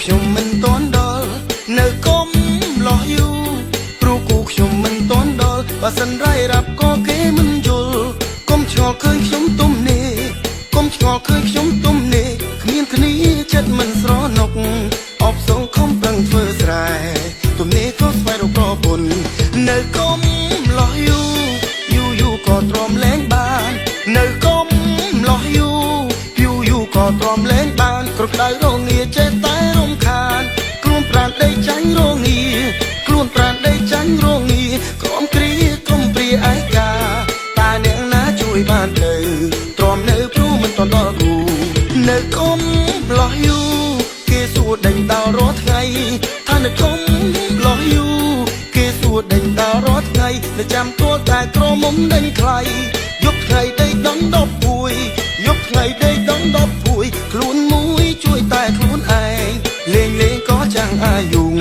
ខ្ញុំមិនតន់ដល់នៅកុំលោះយូព្រោះគូខ្ញុំមិនតន់ដល់បើសិនរាយរាប់ក៏គេមិនយល់កុំឆ្ងល់ឃើញខ្ញុំទុំនេះកុំឆ្ងល់ឃើញខ្ញុំទុំនេះគ្មានគ្នាចិត្តមិនស្រណុកអបសងខំប្រឹងធ្វើស្រែទុំនេះក៏ស្វែងរកប្រពន្ធនៅកុំលោះយូយូក៏ទ្រាំលែងបាននៅកុំលោះយូក៏ទ្រាំលែងបានក្រក្តៅរងាចេះតែរំខានខ្លួនប្រាណដីចាញ់រងាខ្លួនប្រាណដីចាញ់រងាក្រំគ្រាកុំព្រាឯកាតាអ្នកណាជួយបានទៅទ្រាំនៅព្រោះមិនតដល់គូនៅកុំលោះយូគេសួរដេញដល់រាល់ថ្ងៃថានៅកុំលោះយូគេសួរដេញដល់រាល់ថ្ងៃនៅចាំទួលតែក្រមុំដេញខ្លៃយប់ថ្ងៃដីដង10ពួយយប់ថ្ងៃដីដង10ពួយខ្លួនមួយជួយតែខ្លួនឯងលេងក៏ចាំងអាយុង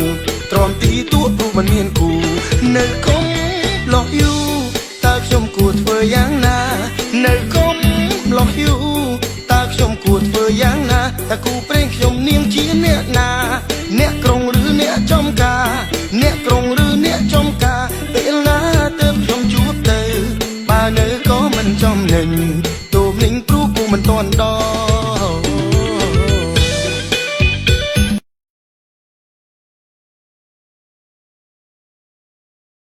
ទ្រាំទីទួព្រោះមិនមានគូនៅកុំលោះយូតើខ្ញុំគួរធ្វើយ៉ាងណានៅកុំលោះយូតើខ្ញុំគួរធ្វើយ៉ាងណាតើគូព្រេងខ្ញុំនាងជាអ្នកណាអ្នកក្រុងឬអ្នកចំការអ្នកក្រុងឬអ្នកចំការពេលណាទើបខ្ញុំជួបទៅបើនៅក៏មិនចំនិញទូកនឹងព្រោះគូមិនតន់ដល់